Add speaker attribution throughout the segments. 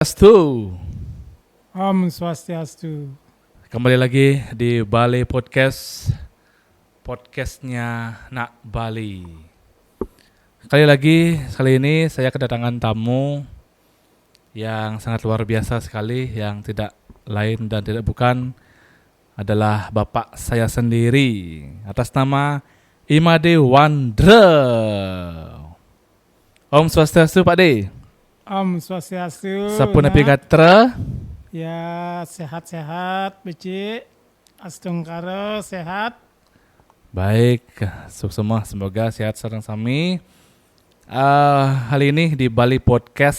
Speaker 1: Swastiastu.
Speaker 2: Om Swastiastu.
Speaker 1: Kembali lagi di Bali Podcast, podcastnya Nak Bali. Kali ini saya kedatangan tamu yang sangat luar biasa sekali, yang tidak lain dan tidak bukan adalah bapak saya sendiri atas nama Imade Wandre. Om Swastiastu Pak De.
Speaker 2: Om Swastiastu.
Speaker 1: Sapuna Pigatra.
Speaker 2: Ya, sehat-sehat, Beci. Astungkara sehat.
Speaker 1: Baik, semua semoga sehat sareng sami. Hari ini di Bali Podcast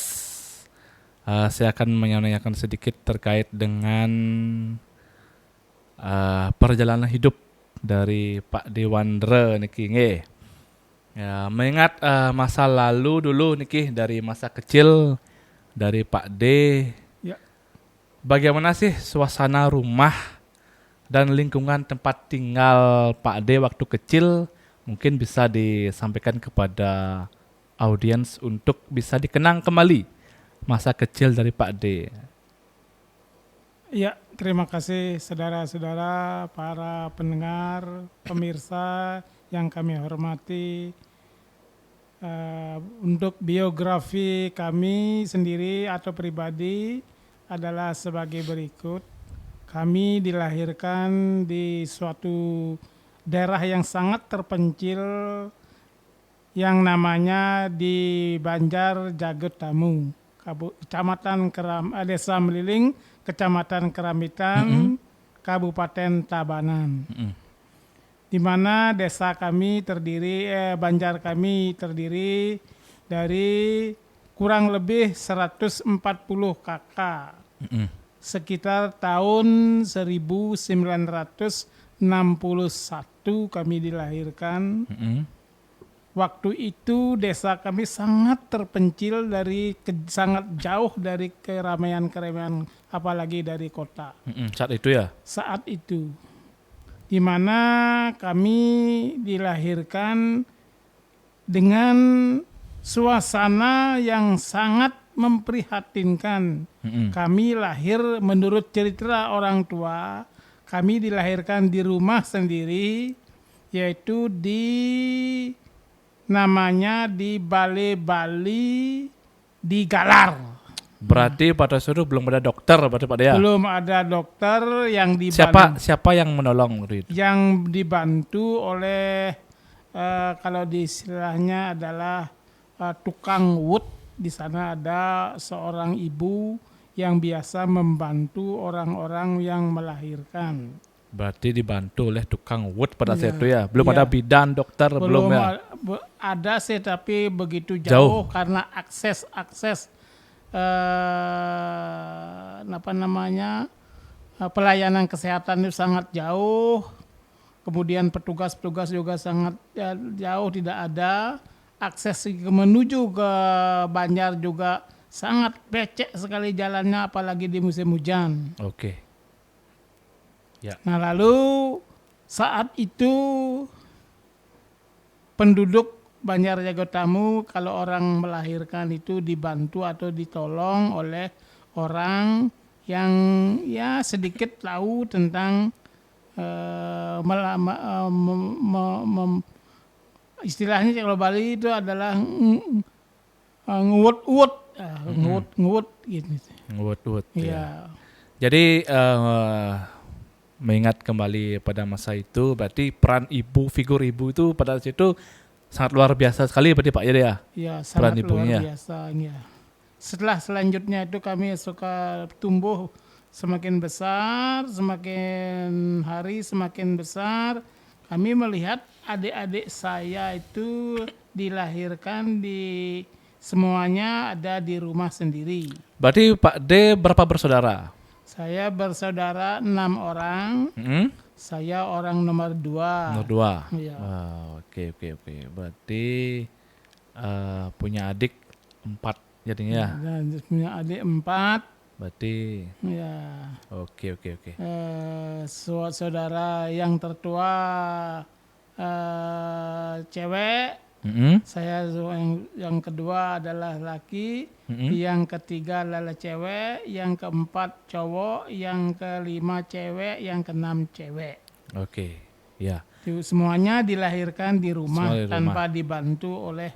Speaker 1: saya akan menanyakan sedikit terkait dengan perjalanan hidup dari Pak Dewandre niki nggih. Ya, mengingat masa lalu dulu niki, dari masa kecil dari Pak D.
Speaker 2: Ya.
Speaker 1: Bagaimana sih suasana rumah dan lingkungan tempat tinggal Pak D waktu kecil? Mungkin bisa disampaikan kepada audiens untuk bisa dikenang kembali masa kecil dari Pak D.
Speaker 2: Ya, terima kasih saudara-saudara, para pendengar, pemirsa yang kami hormati. Untuk biografi kami sendiri atau pribadi adalah sebagai berikut. Kami dilahirkan di suatu daerah yang sangat terpencil yang namanya di Banjar Jagetamu, Kecamatan Desa Meliling, Kecamatan Keramitan, Kabupaten Tabanan. Di mana desa kami Banjar kami terdiri dari kurang lebih 140 kakak. Sekitar tahun 1961 kami dilahirkan. Waktu itu desa kami sangat terpencil sangat jauh dari keramaian-keramaian, apalagi dari kota.
Speaker 1: Saat itu ya?
Speaker 2: Saat itu, di mana kami dilahirkan dengan suasana yang sangat memprihatinkan. Kami lahir menurut cerita orang tua, kami dilahirkan di rumah sendiri, yaitu namanya di Bali di Galar.
Speaker 1: Berarti pada suatu belum ada dokter berarti Pak Dea?
Speaker 2: Belum ada dokter yang
Speaker 1: Siapa yang menolong waktu itu?
Speaker 2: Yang dibantu oleh kalau di istilahnya adalah tukang wood. Di sana ada seorang ibu yang biasa membantu orang-orang yang melahirkan.
Speaker 1: Berarti dibantu oleh tukang wood pada saat itu ya? Belum ada bidan, dokter, belum ya?
Speaker 2: Ada sih, tapi begitu jauh. Karena akses pelayanan kesehatan itu sangat jauh. Kemudian petugas-petugas juga sangat jauh, tidak ada. Akses menuju ke Banjar juga sangat becek sekali jalannya, apalagi di musim hujan.
Speaker 1: Oke. Ya.
Speaker 2: Nah, lalu saat itu penduduk Banjar Jagetamu kalau orang melahirkan itu dibantu atau ditolong oleh orang yang ya sedikit tahu tentang istilahnya kalau Bali itu adalah nguwut gitu.
Speaker 1: Nguwut.
Speaker 2: Ya.
Speaker 1: Jadi mengingat kembali pada masa itu, berarti peran figur ibu itu pada saat itu sangat luar biasa sekali berarti Pak ya?
Speaker 2: Ya, sangat luar biasa. Ya. Selanjutnya itu kami suka tumbuh semakin besar, semakin hari semakin besar. Kami melihat adik-adik saya itu dilahirkan semuanya ada di rumah sendiri.
Speaker 1: Berarti Pak D berapa bersaudara?
Speaker 2: Saya bersaudara 6 orang. Saya orang nomor 2.
Speaker 1: Nomor 2.
Speaker 2: Ya.
Speaker 1: Oke. Berarti punya adik 4 jadinya.
Speaker 2: Dan punya adik 4.
Speaker 1: Berarti
Speaker 2: ya.
Speaker 1: Oke.
Speaker 2: Saudara yang tertua cewek,
Speaker 1: Mm-mm.
Speaker 2: Saya yang kedua adalah laki,
Speaker 1: Mm-mm.
Speaker 2: yang ketiga adalah cewek, yang keempat cowok, yang kelima cewek, yang keenam cewek.
Speaker 1: Oke, ya.
Speaker 2: Itu semuanya dilahirkan di rumah
Speaker 1: Semua di
Speaker 2: tanpa
Speaker 1: rumah.
Speaker 2: dibantu oleh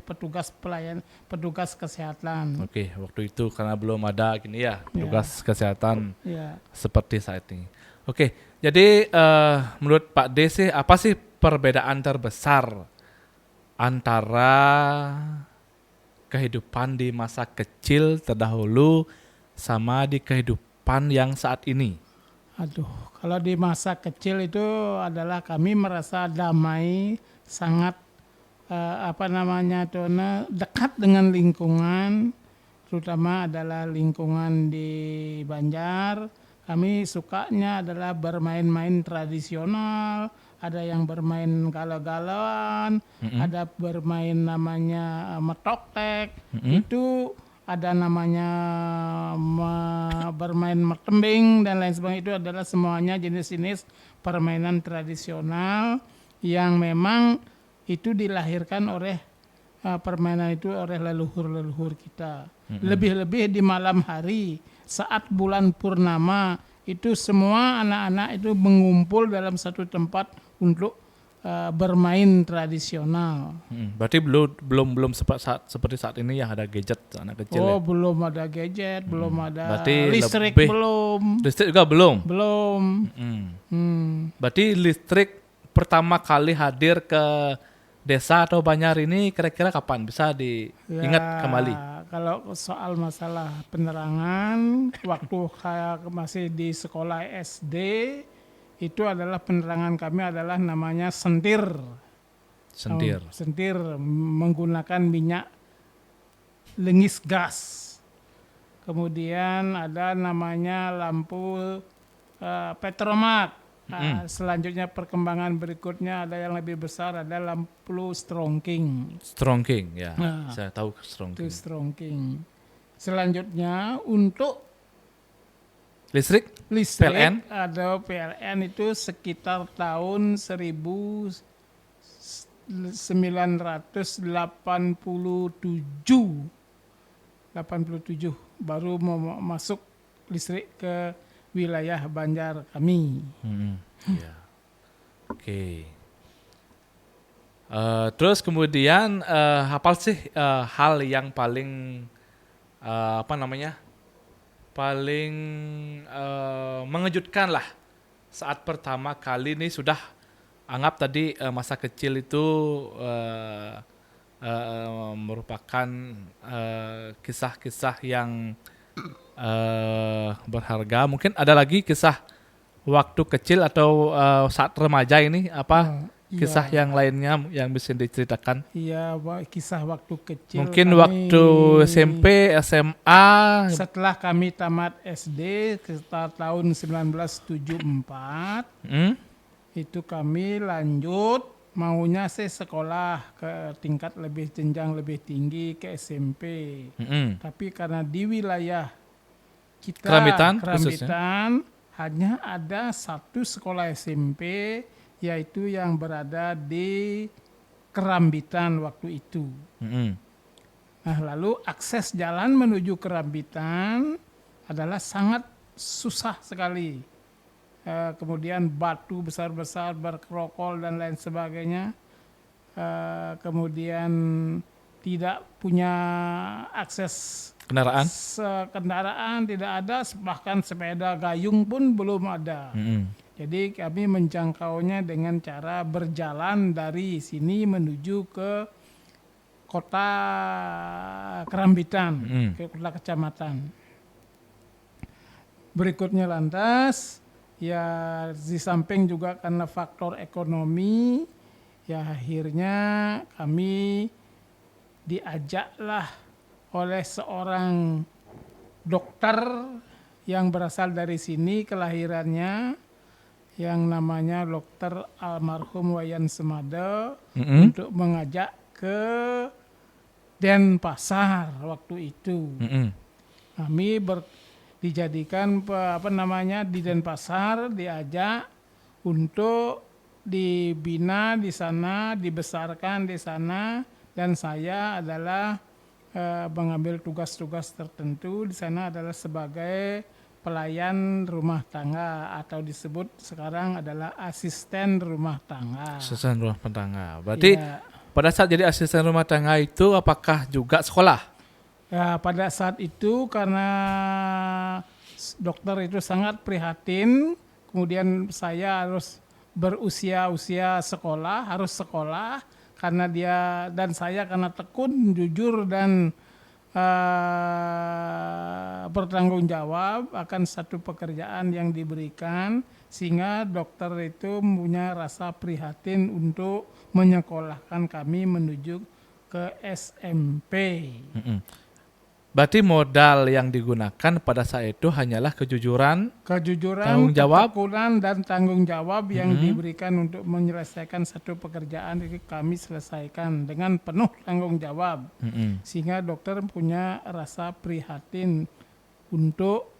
Speaker 2: petugas kesehatan.
Speaker 1: Oke, waktu itu karena belum ada gini ya, tugas kesehatan
Speaker 2: Ya,
Speaker 1: seperti saat ini. Oke, jadi menurut Pak D sih apa sih perbedaan terbesar antara kehidupan di masa kecil terdahulu sama di kehidupan yang saat ini?
Speaker 2: aduh, kalau di masa kecil itu adalah kami merasa damai, sangat dekat dengan lingkungan, terutama adalah lingkungan di Banjar. Kami sukanya adalah bermain-main tradisional, ada yang bermain galau-galauan, ada bermain namanya metoktek, itu ada namanya bermain metembing dan lain sebagainya. Itu adalah semuanya jenis-jenis permainan tradisional yang memang itu dilahirkan oleh permainan itu oleh leluhur-leluhur kita. Lebih-lebih di malam hari saat bulan purnama itu semua anak-anak itu mengumpul dalam satu tempat untuk bermain tradisional.
Speaker 1: Berarti belum seperti saat ini ya ada gadget anak kecil
Speaker 2: Oh,
Speaker 1: ya.
Speaker 2: belum ada gadget, belum ada
Speaker 1: Berarti
Speaker 2: listrik,
Speaker 1: lebih-
Speaker 2: belum.
Speaker 1: Listrik juga belum.
Speaker 2: Belum.
Speaker 1: Berarti listrik pertama kali hadir ke desa atau Banjar ini kira-kira kapan bisa diingat
Speaker 2: Ya,
Speaker 1: kembali?
Speaker 2: kalau soal masalah penerangan, waktu saya masih di sekolah SD, itu adalah penerangan kami adalah namanya sentir.
Speaker 1: Sentir.
Speaker 2: Sentir menggunakan minyak lengis gas. Kemudian ada namanya lampu petromak. Selanjutnya perkembangan berikutnya ada yang lebih besar, ada lampu strongking.
Speaker 1: Strongking ya.
Speaker 2: Nah.
Speaker 1: Saya tahu
Speaker 2: Itu
Speaker 1: strongking.
Speaker 2: strongking. Selanjutnya untuk
Speaker 1: Listrik?
Speaker 2: listrik
Speaker 1: PLN?
Speaker 2: ada PLN itu sekitar tahun 1987 baru mau masuk listrik ke wilayah Banjar kami.
Speaker 1: Ya. Oke. Terus kemudian apa sih hal yang paling paling mengejutkan lah saat pertama kali nih sudah anggap tadi masa kecil itu merupakan kisah-kisah yang berharga. Mungkin ada lagi kisah waktu kecil atau saat remaja ini apa kisah yang lainnya yang bisa diceritakan?
Speaker 2: Iya, kisah waktu kecil.
Speaker 1: Mungkin
Speaker 2: kami-
Speaker 1: waktu SMP, SMA.
Speaker 2: Setelah kami tamat SD sekitar tahun 1974, itu kami lanjut maunya sih sekolah ke tingkat lebih jenjang lebih tinggi ke SMP. Tapi karena di wilayah kita
Speaker 1: Kerambitan khususnya?
Speaker 2: Kerambitan hanya ada satu sekolah SMP yaitu yang berada di Kerambitan waktu itu. Nah, lalu akses jalan menuju Kerambitan adalah sangat susah sekali. Kemudian batu besar-besar berkerokol dan lain sebagainya. Kemudian tidak punya akses
Speaker 1: Kendaraan?
Speaker 2: kendaraan, tidak ada, bahkan sepeda gayung pun belum ada. Jadi kami menjangkaunya dengan cara berjalan dari sini menuju ke kota Kerambitan, ke kota kecamatan. Berikutnya lantas, ya di samping juga karena faktor ekonomi, ya akhirnya kami diajaklah oleh seorang dokter yang berasal dari sini kelahirannya, yang namanya Dokter almarhum Wayan Semada, untuk mengajak ke Denpasar waktu itu. Kami dijadikan di Denpasar, diajak untuk dibina di sana, dibesarkan di sana, dan saya adalah mengambil tugas-tugas tertentu di sana adalah sebagai pelayan rumah tangga atau disebut sekarang adalah asisten rumah tangga.
Speaker 1: Asisten rumah tangga. Berarti
Speaker 2: Ya,
Speaker 1: pada saat jadi asisten rumah tangga itu apakah juga sekolah?
Speaker 2: ya, pada saat itu karena dokter itu sangat prihatin, kemudian saya harus berusia sekolah, harus sekolah karena dia dan saya karena tekun, jujur dan bertanggung jawab akan satu pekerjaan yang diberikan, sehingga dokter itu punya rasa prihatin untuk menyekolahkan kami menuju ke SMP.
Speaker 1: Mm-mm. Berarti modal yang digunakan pada saat itu hanyalah kejujuran.
Speaker 2: Kejujuran,
Speaker 1: Tanggung jawab.
Speaker 2: ketekunan, dan tanggung jawab yang diberikan untuk menyelesaikan satu pekerjaan itu kami selesaikan dengan penuh tanggung jawab.
Speaker 1: Mm-mm.
Speaker 2: Sehingga dokter punya rasa prihatin untuk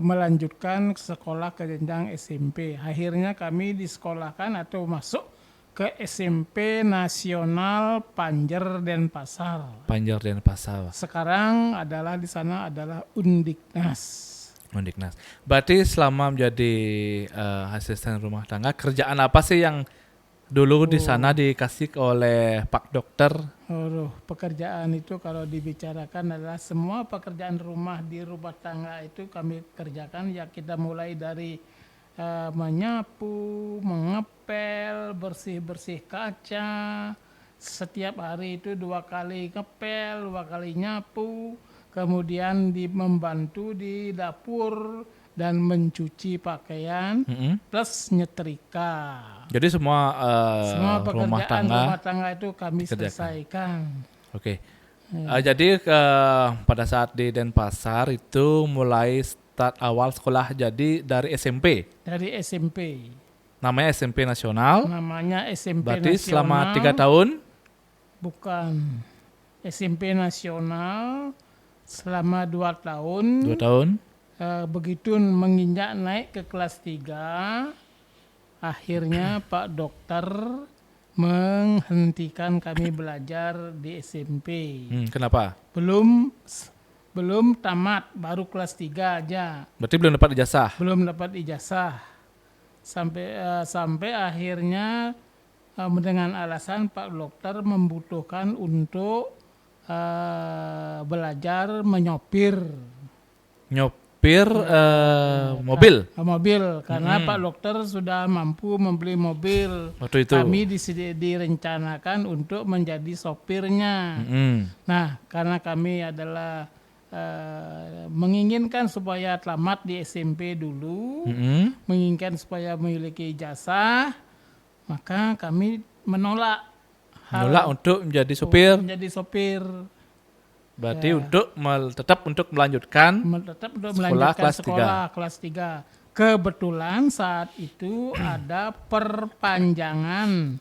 Speaker 2: melanjutkan sekolah ke jenjang SMP. Akhirnya kami disekolahkan atau masuk ke SMP Nasional Panjer Denpasar.
Speaker 1: Panjer Denpasar.
Speaker 2: Sekarang adalah di sana adalah Undiknas.
Speaker 1: Undiknas. Berarti selama menjadi asisten rumah tangga, kerjaan apa sih yang dulu di sana dikasih oleh Pak Dokter?
Speaker 2: Pekerjaan itu kalau dibicarakan adalah semua pekerjaan rumah di rumah tangga itu kami kerjakan. Ya, kita mulai dari menyapu, mengepel, bersih-bersih kaca. Setiap hari itu 2 kali ngepel, 2 kali nyapu. Kemudian membantu di dapur dan mencuci pakaian, plus nyetrika.
Speaker 1: Jadi semua,
Speaker 2: Semua
Speaker 1: rumah
Speaker 2: pekerjaan
Speaker 1: tangga.
Speaker 2: rumah tangga itu kami
Speaker 1: dikerjakan.
Speaker 2: selesaikan.
Speaker 1: Oke. Jadi pada saat di Denpasar itu mulai start awal sekolah jadi dari SMP.
Speaker 2: Dari SMP.
Speaker 1: Namanya SMP Nasional.
Speaker 2: Namanya SMP
Speaker 1: Berarti
Speaker 2: Nasional.
Speaker 1: selama 3 tahun.
Speaker 2: Bukan. SMP Nasional selama 2 tahun.
Speaker 1: 2 tahun.
Speaker 2: Begitu menginjak naik ke kelas 3, akhirnya Pak Dokter menghentikan kami belajar di SMP.
Speaker 1: Kenapa?
Speaker 2: Belum tamat, baru kelas 3 aja.
Speaker 1: Berarti belum dapat ijazah.
Speaker 2: Belum dapat ijazah. Sampai akhirnya dengan alasan Pak Dokter membutuhkan untuk belajar menyopir.
Speaker 1: Nyopir mobil
Speaker 2: Mobil karena Pak Dokter sudah mampu membeli mobil.
Speaker 1: waktu itu.
Speaker 2: Kami direncanakan untuk menjadi sopirnya. Nah, karena kami adalah menginginkan supaya tamat di SMP dulu, menginginkan supaya memiliki ijazah, maka kami menolak
Speaker 1: untuk menjadi supir.
Speaker 2: menjadi sopir.
Speaker 1: Berarti tetap untuk melanjutkan
Speaker 2: Tetap untuk
Speaker 1: sekolah
Speaker 2: melanjutkan
Speaker 1: kelas
Speaker 2: sekolah kelas 3. Kebetulan saat itu ada perpanjangan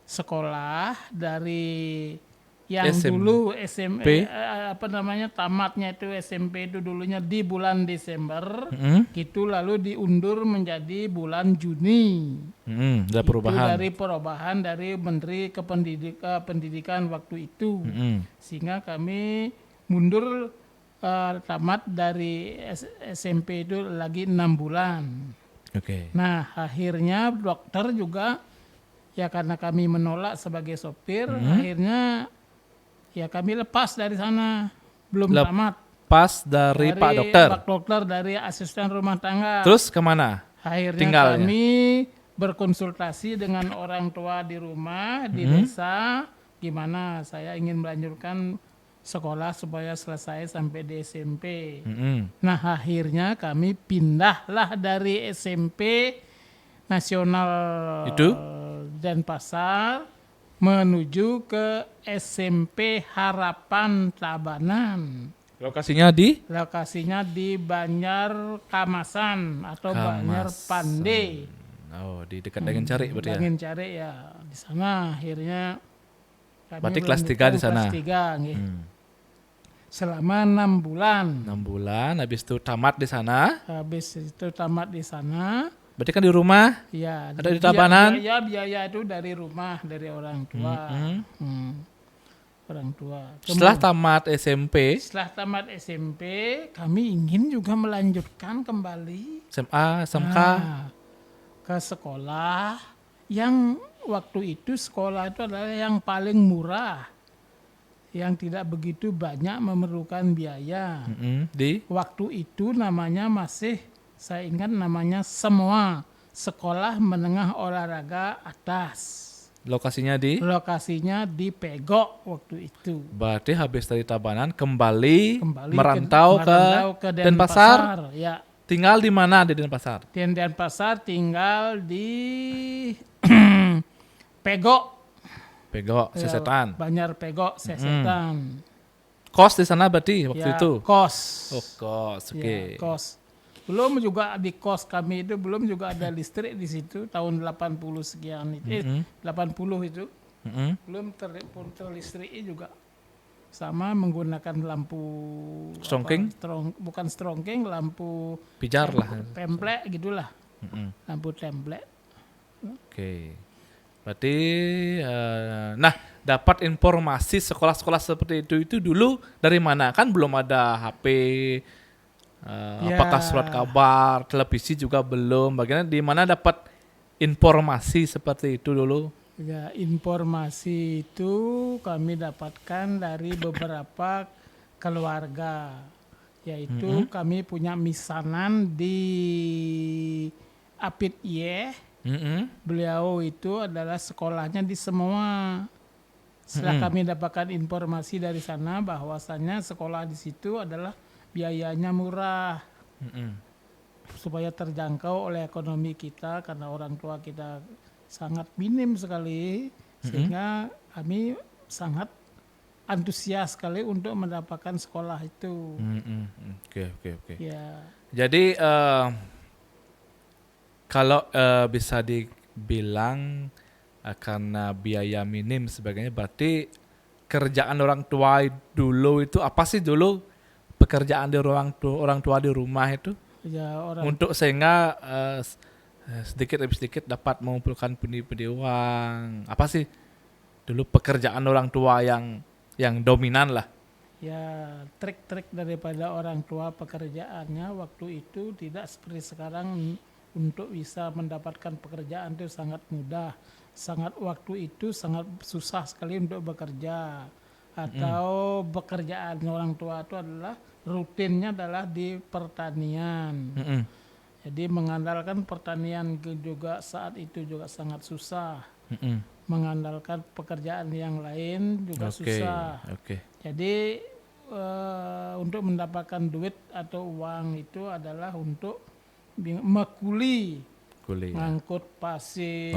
Speaker 2: sekolah dari yang
Speaker 1: SMP.
Speaker 2: dulu tamatnya itu SMP itu dulunya di bulan Desember, gitu lalu diundur menjadi bulan Juni.
Speaker 1: Ada
Speaker 2: Itu
Speaker 1: perubahan.
Speaker 2: dari perubahan dari Menteri Pendidikan waktu itu, sehingga kami mundur tamat dari SMP itu lagi 6 bulan.
Speaker 1: Oke.
Speaker 2: Nah, akhirnya dokter juga ya karena kami menolak sebagai sopir, akhirnya ya kami lepas dari sana, belum tamat.
Speaker 1: Pas dari Pak Dokter.
Speaker 2: Pak Dokter dari asisten rumah tangga.
Speaker 1: Terus kemana?
Speaker 2: Akhirnya
Speaker 1: tinggalnya?
Speaker 2: kami berkonsultasi dengan orang tua di rumah, di desa, gimana saya ingin melanjutkan sekolah supaya selesai sampai di SMP. Nah, akhirnya kami pindahlah dari SMP Nasional
Speaker 1: Itu?
Speaker 2: Denpasar menuju ke SMP Harapan Tabanan.
Speaker 1: Lokasinya di
Speaker 2: Lokasinya di Banjar Kamasan atau Banjar Pande.
Speaker 1: Oh, di dekat Dangen Cari berarti ya.
Speaker 2: Dangen Cari ya. Di sana akhirnya kami
Speaker 1: Berarti kelas 3 di
Speaker 2: melanjutkan
Speaker 1: sana.
Speaker 2: Kelas 3 nggih. Selama 6 bulan.
Speaker 1: 6 bulan habis itu tamat di sana.
Speaker 2: Habis itu tamat di sana.
Speaker 1: Berarti kan di rumah
Speaker 2: Ya,
Speaker 1: ada di Tabanan.
Speaker 2: biaya itu dari rumah, dari orang tua. orang tua.
Speaker 1: Setelah tamat SMP,
Speaker 2: Setelah tamat SMP, kami ingin juga melanjutkan kembali
Speaker 1: SMA, SMK.
Speaker 2: ke sekolah yang waktu itu sekolah itu adalah yang paling murah, yang tidak begitu banyak memerlukan biaya.
Speaker 1: Di
Speaker 2: Waktu itu namanya saya ingat namanya semua Sekolah Menengah Olahraga Atas.
Speaker 1: lokasinya di.
Speaker 2: Lokasinya di Pegok waktu itu.
Speaker 1: Berarti habis dari Tabanan kembali
Speaker 2: Merantau ke
Speaker 1: Denpasar.
Speaker 2: Ya,
Speaker 1: Tinggal di mana di Denpasar?
Speaker 2: di Denpasar tinggal di Pegok.
Speaker 1: Pegok,
Speaker 2: Ya,
Speaker 1: Sesetan.
Speaker 2: Banjar Pegok, Sesetan.
Speaker 1: Kos di sana berarti waktu
Speaker 2: Ya,
Speaker 1: itu.
Speaker 2: kos.
Speaker 1: Oh, kos. Oke.
Speaker 2: Ya, kos. Belum juga di kos kami itu belum juga ada listrik di situ tahun 80 sekian itu. 80 itu. Belum terlistriki juga. Sama menggunakan lampu
Speaker 1: Strongking?
Speaker 2: Bukan strongking, lampu
Speaker 1: Pijar lah.
Speaker 2: template gitulah. Lampu template.
Speaker 1: Oke. Berarti nah, dapat informasi sekolah-sekolah seperti itu dulu dari mana? Kan belum ada HP.
Speaker 2: Ya.
Speaker 1: Apakah surat kabar, televisi juga belum. Bagaimana di mana dapat informasi seperti itu dulu?
Speaker 2: Ya, informasi itu kami dapatkan dari beberapa keluarga, yaitu kami punya misanan di Apit Ye. Beliau itu adalah sekolahnya di semua. Setelah kami dapatkan informasi dari sana bahwasannya sekolah di situ adalah biayanya murah, supaya terjangkau oleh ekonomi kita karena orang tua kita sangat minim sekali, sehingga kami sangat antusias sekali untuk mendapatkan sekolah itu.
Speaker 1: Oke.
Speaker 2: Ya,
Speaker 1: Jadi kalau bisa dibilang karena biaya minim sebagainya, berarti kerjaan orang tua dulu itu apa sih dulu pekerjaan di orang tua di rumah itu
Speaker 2: ya
Speaker 1: untuk sehingga sedikit demi sedikit dapat mengumpulkan pundi-pundi uang. Apa sih dulu pekerjaan orang tua yang dominan lah?
Speaker 2: ya trik-trik daripada orang tua pekerjaannya waktu itu tidak seperti sekarang. Untuk bisa mendapatkan pekerjaan itu sangat mudah. Waktu itu sangat susah sekali untuk bekerja. Atau pekerjaan orang tua itu adalah rutinnya adalah di pertanian. Jadi mengandalkan pertanian juga saat itu juga sangat susah. Mengandalkan pekerjaan yang lain juga susah. Jadi untuk mendapatkan duit atau uang itu adalah untuk mengkuli, ngangkut pasir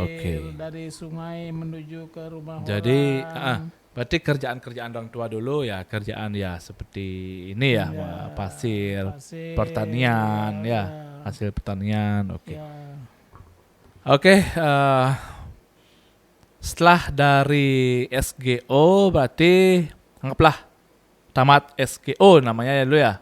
Speaker 2: dari sungai menuju ke rumah
Speaker 1: Jadi,
Speaker 2: orang.
Speaker 1: berarti kerjaan-kerjaan orang tua dulu ya kerjaan ya seperti ini ya, pasir, pertanian ya, hasil pertanian. Oke, setelah dari SGO berarti anggaplah tamat SGO namanya ya dulu ya?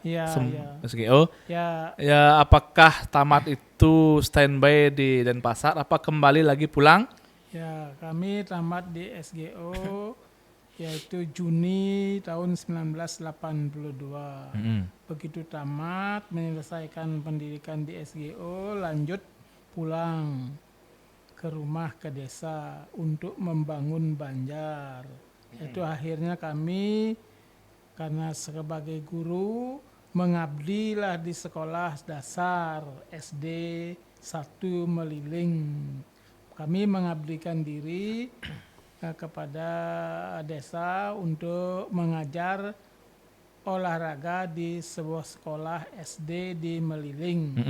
Speaker 1: SGO. Ya, apakah tamat itu standby di Denpasar? Apa kembali lagi pulang?
Speaker 2: Ya, kami tamat di SGO yaitu Juni tahun 1982. Begitu tamat menyelesaikan pendidikan di SGO, lanjut pulang ke rumah ke desa untuk membangun Banjar. Itu akhirnya kami karena sebagai guru mengabdilah di sekolah dasar SD 1 Meliling. Kami mengabdikan diri kepada desa untuk mengajar olahraga di sebuah sekolah SD di Meliling.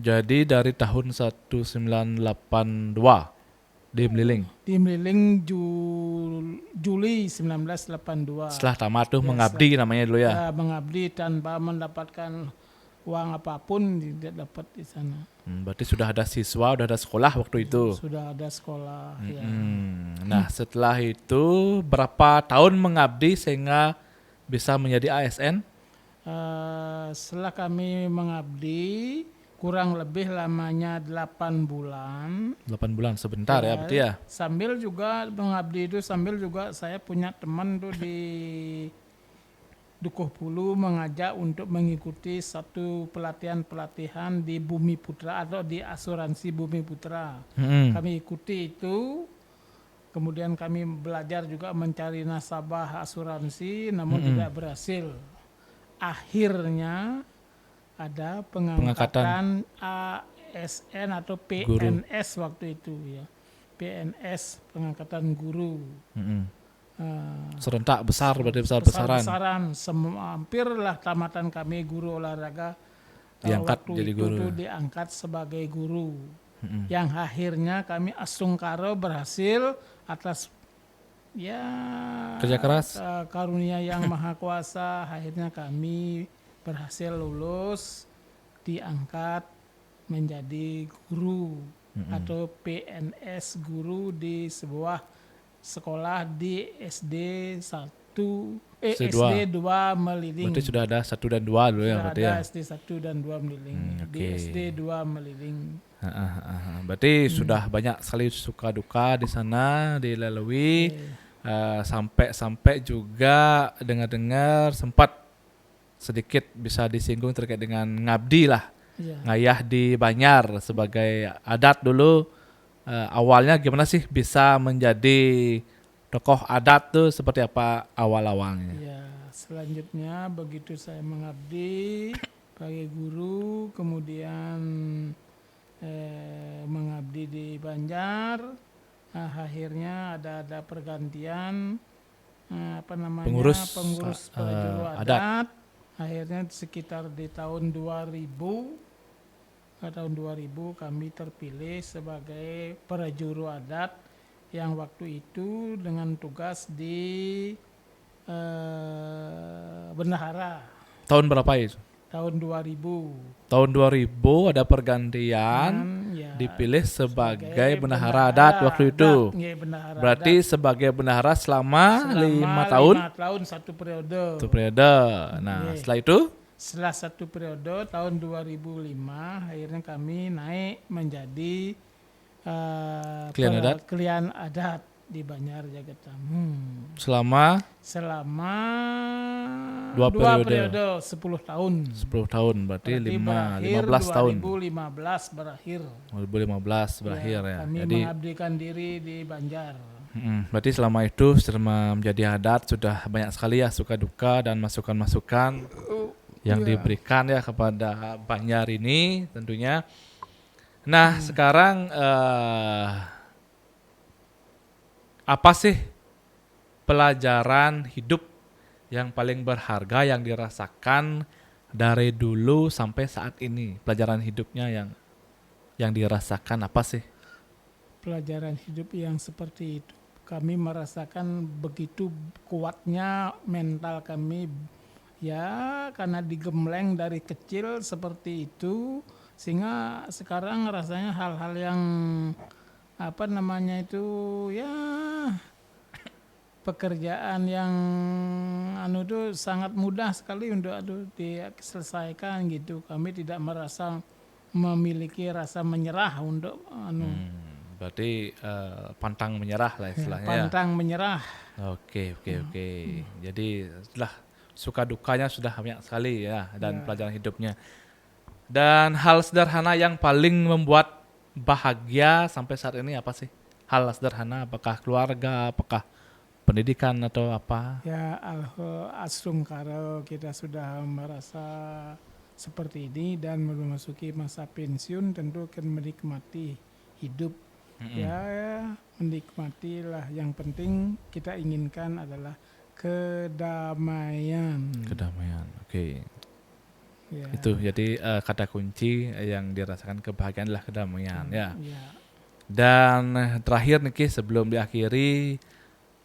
Speaker 1: Jadi dari tahun 1982 di Meliling.
Speaker 2: Di Meliling Juli 1982.
Speaker 1: Setelah tamat tuh mengabdi namanya dulu ya.
Speaker 2: Ya, mengabdi tanpa mendapatkan uang apapun tidak dapat di sana.
Speaker 1: Berarti sudah ada siswa, sudah ada sekolah waktu itu.
Speaker 2: Sudah ada sekolah. Ya.
Speaker 1: Nah setelah itu berapa tahun mengabdi sehingga bisa menjadi ASN?
Speaker 2: Setelah kami mengabdi kurang lebih lamanya 8 bulan.
Speaker 1: 8 bulan sebentar ya berarti ya.
Speaker 2: Sambil juga mengabdi itu, sambil juga saya punya teman tuh di Dukuh Pulu mengajak untuk mengikuti satu pelatihan di Bumi Putra atau di asuransi Bumi Putra. Kami ikuti itu, kemudian kami belajar juga mencari nasabah asuransi, namun tidak berhasil. Akhirnya ada pengangkatan ASN atau PNS waktu itu ya, PNS, pengangkatan guru.
Speaker 1: Serentak besar berarti besar-besaran.
Speaker 2: Hampirlah tamatan kami guru olahraga
Speaker 1: Diangkat
Speaker 2: waktu
Speaker 1: jadi
Speaker 2: itu
Speaker 1: guru.
Speaker 2: tuh diangkat sebagai guru. Yang akhirnya kami Asungkaro berhasil atas ya
Speaker 1: Kerja keras.
Speaker 2: karunia yang maha kuasa, akhirnya kami berhasil lulus, diangkat menjadi guru atau PNS guru di sebuah sekolah di SD 1 SD 2 Meliling.
Speaker 1: Berarti sudah ada 1 dan 2 dulu ya berarti ya.
Speaker 2: Ada SD 1 dan 2 Meliling. Di SD 2 Meliling.
Speaker 1: Berarti sudah banyak sekali suka duka di sana dilalui. Sampai juga dengar-dengar sempat sedikit bisa disinggung terkait dengan ngabdi lah, ngayah di Banjar sebagai adat dulu. Awalnya gimana sih bisa menjadi tokoh adat tuh, seperti apa awal-awalnya?
Speaker 2: Ya, selanjutnya begitu saya mengabdi sebagai guru, kemudian mengabdi di Banjar, akhirnya ada pergantian pengurus prajuru adat. Akhirnya sekitar di tahun 2000 kami terpilih sebagai prajuru adat yang waktu itu dengan tugas di Bendahara.
Speaker 1: Tahun berapa itu?
Speaker 2: Tahun 2000.
Speaker 1: Tahun 2000 ada pergantian, dipilih sebagai bendahara adat waktu itu. Berarti adat. Sebagai bendahara selama 5 tahun.
Speaker 2: 5 tahun satu periode.
Speaker 1: Nah, setelah itu?
Speaker 2: Setelah satu periode tahun 2005 akhirnya kami naik menjadi klien adat di Banjar Jagatamu.
Speaker 1: Selama
Speaker 2: 2 periode 10 tahun.
Speaker 1: 10 tahun berarti 15 tahun.
Speaker 2: 2015 berakhir.
Speaker 1: 2015 berakhir ya.
Speaker 2: Kami mengabdikan diri di Banjar.
Speaker 1: Berarti selama itu selama menjadi adat sudah banyak sekali ya suka duka dan masukan-masukan yang diberikan ya kepada Banjar ini tentunya. Nah, sekarang apa sih pelajaran hidup yang paling berharga yang dirasakan dari dulu sampai saat ini? Pelajaran hidupnya yang dirasakan apa sih?
Speaker 2: Pelajaran hidup yang seperti itu. Kami merasakan begitu kuatnya mental kami ya, karena digembleng dari kecil seperti itu, sehingga sekarang rasanya hal-hal yang ya pekerjaan yang itu sangat mudah sekali untuk diselesaikan gitu. Kami tidak merasa memiliki rasa menyerah untuk
Speaker 1: berarti pantang menyerah lah istilahnya.
Speaker 2: Pantang menyerah.
Speaker 1: Oke. Jadi setelah suka dukanya sudah banyak sekali ya, dan pelajaran hidupnya. Dan hal sederhana yang paling membuat bahagia sampai saat ini apa sih? Hal sederhana, apakah keluarga, apakah pendidikan atau apa?
Speaker 2: Ya, Asungkaro kita sudah merasa seperti ini dan memasuki masa pensiun, tentu akan menikmati hidup. Ya, menikmatilah. Yang penting kita inginkan adalah kedamaian.
Speaker 1: Oke. Ya. Itu jadi kata kunci yang dirasakan kebahagiaan adalah kedamaian ya. Dan terakhir nih sebelum diakhiri,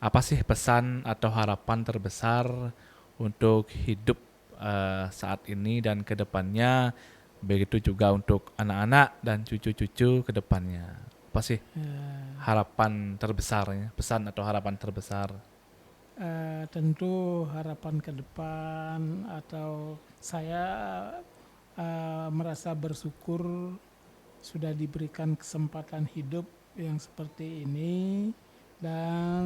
Speaker 1: apa sih pesan atau harapan terbesar untuk hidup saat ini dan kedepannya, begitu juga untuk anak-anak dan cucu-cucu kedepannya? Apa sih harapan terbesarnya, pesan atau harapan terbesar?
Speaker 2: Tentu harapan ke depan atau saya merasa bersyukur sudah diberikan kesempatan hidup yang seperti ini, dan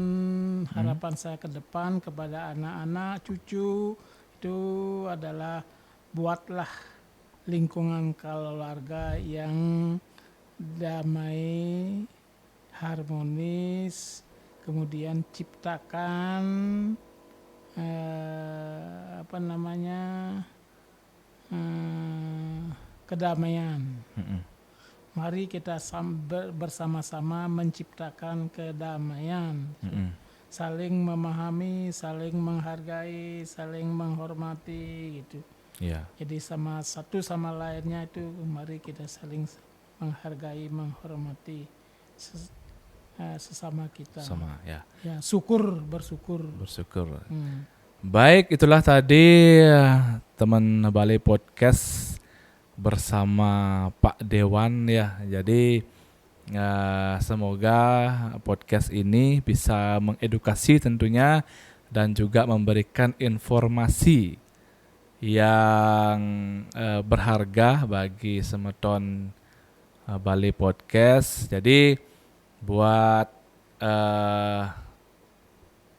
Speaker 2: harapan saya ke depan kepada anak-anak cucu itu adalah buatlah lingkungan keluarga yang damai, harmonis, kemudian ciptakan kedamaian. Mari kita bersama-sama menciptakan kedamaian, saling memahami, saling menghargai, saling menghormati gitu.
Speaker 1: Ya.
Speaker 2: Jadi sama satu sama lainnya itu mari kita saling menghargai, menghormati sesama kita.
Speaker 1: Sama ya.
Speaker 2: Ya, bersyukur.
Speaker 1: Baik, itulah tadi teman Balai Podcast bersama Pak Dewan ya. Jadi semoga podcast ini bisa mengedukasi tentunya dan juga memberikan informasi yang berharga bagi semeton Balai Podcast. Jadi buat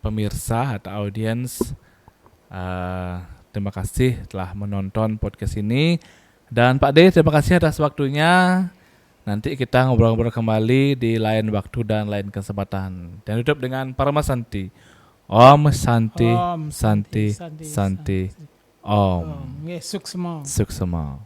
Speaker 1: pemirsa atau audiens, terima kasih telah menonton podcast ini. Dan Pak D, terima kasih atas waktunya. Nanti kita ngobrol-ngobrol kembali di lain waktu dan lain kesempatan. Dan tutup dengan Parama Santi. Om Santi,
Speaker 2: Om
Speaker 1: Santi,
Speaker 2: Santi,
Speaker 1: Santi,
Speaker 2: Santi.
Speaker 1: Om.
Speaker 2: Suksma.
Speaker 1: Suksema.